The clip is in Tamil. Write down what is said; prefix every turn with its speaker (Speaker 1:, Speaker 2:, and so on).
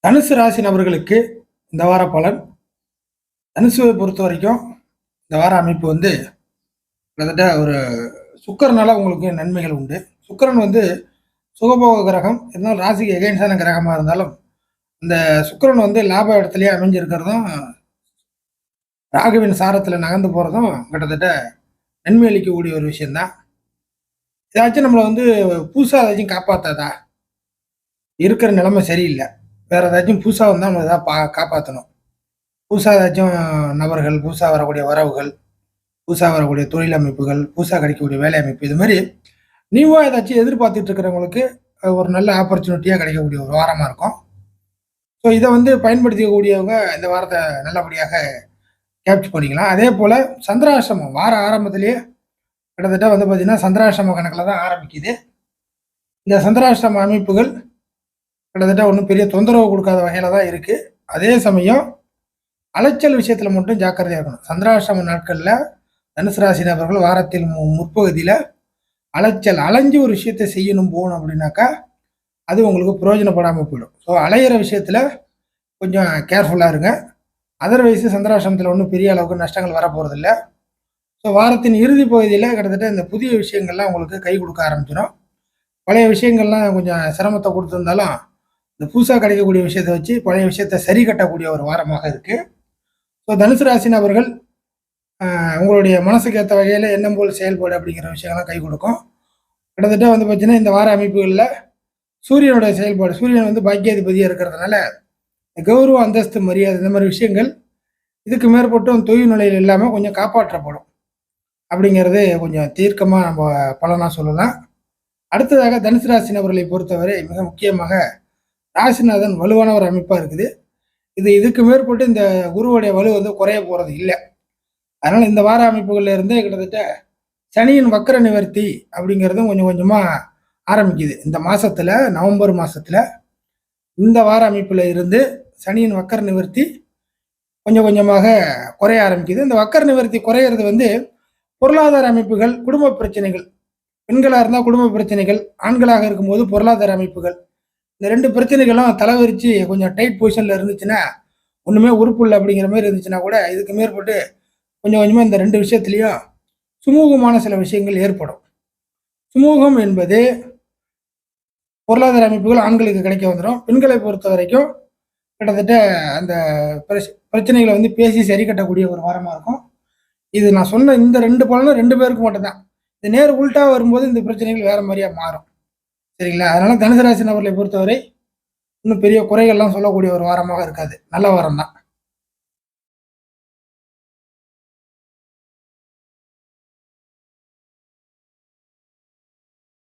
Speaker 1: தனுசு ராசி நபர்களுக்கு இந்த வார பலன். தனுசுவை பொறுத்த வரைக்கும் இந்த வார அமைப்பு கிட்டத்தட்ட ஒரு சுக்கிரனால உங்களுக்கு நன்மைகள் உண்டு. சுக்கிரன் சுகபோக கிரகம், இருந்தாலும் ராசிக்கு எகெயின்ஸ்டான கிரகமா இருந்தாலும், இந்த சுக்கிரன் லாப இடத்துலயே அமைஞ்சிருக்கிறதும், ராகுவின் சாரத்துல நகர்ந்து போறதும் கிட்டத்தட்ட நன்மை அளிக்கக்கூடிய ஒரு விஷயம்தான். ஏதாச்சும் நம்மளை புதுசா ஏதாச்சும் காப்பாத்தாதா? இருக்கிற நிலைமை சரியில்லை, வேற ஏதாச்சும் புதுசா வந்தா நம்ம ஏதாவது காப்பாற்றணும். புதுசா ஏதாச்சும் நபர்கள், புதுசா வரக்கூடிய வரவுகள், புதுசா வரக்கூடிய தொழில் அமைப்புகள், புதுசா கிடைக்கக்கூடிய வேலை அமைப்பு, இது மாதிரி நியூவா ஏதாச்சும் எதிர்பார்த்துட்டு இருக்கிறவங்களுக்கு ஒரு நல்ல ஆப்பர்ச்சுனிட்டியா கிடைக்கக்கூடிய ஒரு வாரமா இருக்கும். ஸோ இதை பயன்படுத்திக்கக்கூடியவங்க இந்த வாரத்தை நல்லபடியாக கேப்சர் பண்ணிக்கலாம். அதே போல சந்திராசிரமம் வார ஆரம்பத்திலேயே கிட்டத்தட்ட பார்த்தீங்கன்னா சந்திராசிரம கணக்கில் தான் ஆரம்பிக்குது. இந்த சந்திராசிரம அமைப்புகள் கிட்டத்தட்ட ஒன்றும் பெரிய தொந்தரவு கொடுக்காத வகையில தான் இருக்கு. அதே சமயம் அலைச்சல் விஷயத்துல மட்டும் ஜாக்கிரதையா இருக்கணும். சந்திராசிரம நாட்கள்ல தனுசு ராசி நபர்கள் வாரத்தில் முற்பகுதியில அலைஞ்சு ஒரு விஷயத்தை செய்யணும் போகணும் அப்படின்னாக்கா அது உங்களுக்கு பிரயோஜனப்படாமல் போயிடும். ஸோ அலையிற விஷயத்துல கொஞ்சம் கேர்ஃபுல்லா இருங்க. அதர்வைஸ் சந்திராசிரமத்தில் ஒன்றும் பெரிய அளவுக்கு நஷ்டங்கள் வரப்போறது இல்லை. ஸோ வாரத்தின் இறுதி பகுதியில் கிட்டத்தட்ட இந்த புதிய விஷயங்கள்லாம் உங்களுக்கு கை கொடுக்க ஆரம்பிச்சிடும். பழைய விஷயங்கள்லாம் கொஞ்சம் சிரமத்தை கொடுத்துருந்தாலும் இந்த புதுசாக கிடைக்கக்கூடிய விஷயத்த வச்சு பழைய விஷயத்த சரி கட்டக்கூடிய ஒரு வாரமாக இருக்கு. ஸோ தனுசு ராசி நபர்கள் உங்களுடைய மனசுக்கு ஏற்ற வகையில் எண்ணம் போல் செயல்பாடு அப்படிங்கிற விஷயங்கள்லாம் கை கொடுக்கும். கிட்டத்தட்ட பார்த்தீங்கன்னா இந்த வார அமைப்புகளில் சூரியனுடைய செயல்பாடு, சூரியன் பாக்கியாதிபதியாக இருக்கிறதுனால கௌரவ, அந்தஸ்து, மரியாதை இந்த மாதிரி விஷயங்கள் இதுக்கு மேற்பட்டும் தொழில் நிலையில் இல்லாமல் கொஞ்சம் காப்பாற்றப்படும் அப்படிங்கிறது கொஞ்சம் தீர்க்கமாக நம்ம பலனாக சொல்லலாம். அடுத்ததாக தனுசு ராசி நபர்களை பொறுத்தவரை மிக முக்கியமாக ராசிநாதன் வலுவான ஒரு அமைப்பா இருக்குது. இதுக்கு மேற்பட்டு இந்த குருவுடைய வலு குறைய போறது இல்லை. அதனால இந்த வார அமைப்புகள்ல இருந்தே கிட்டத்தட்ட சனியின் வக்கர நிவர்த்தி அப்படிங்கிறதும் கொஞ்சம் கொஞ்சமா ஆரம்பிக்குது. இந்த மாசத்துல, நவம்பர் மாசத்துல இந்த வார அமைப்புல இருந்து சனியின் வக்கர நிவர்த்தி கொஞ்சம் கொஞ்சமாக குறைய ஆரம்பிக்குது. இந்த வக்கர நிவர்த்தி குறையிறது பொருளாதார அமைப்புகள், குடும்ப பிரச்சனைகள், பெண்களா இருந்தா குடும்ப பிரச்சனைகள், ஆண்களாக இருக்கும்போது பொருளாதார அமைப்புகள், இந்த ரெண்டு பிரச்சனைகளும் தலைவரிச்சு கொஞ்சம் டைட் பொசிஷன்ல இருந்துச்சுன்னா, ஒண்ணுமே உறுப்பு இல்லை அப்படிங்கிற மாதிரி இருந்துச்சுன்னா கூட இதுக்கு மேற்பட்டு கொஞ்சம் கொஞ்சமா இந்த ரெண்டு விஷயத்திலையும் சுமூகமான சில விஷயங்கள் ஏற்படும். சுமூகம் என்பது பொருளாதார அமைப்புகள் ஆண்களுக்கு கிடைக்க வந்துடும். பெண்களை பொறுத்த வரைக்கும் கிட்டத்தட்ட அந்த பிரச்சனைகளை பேசி சரி கட்டக்கூடிய ஒரு வாரமா இருக்கும். இது நான் சொன்ன இந்த ரெண்டு பலனும் ரெண்டு பேருக்கு மட்டும்தான். இது நேர் உள்டா வரும்போது இந்த பிரச்சனைகள் வேற மாதிரியா மாறும். சரிங்களா? அதனால தனுசு ராசி நபர்களை பொறுத்தவரை இன்னும் பெரிய குறைகள்லாம் சொல்லக்கூடிய ஒரு வாரமாக இருக்காது. நல்ல வாரம் தான்.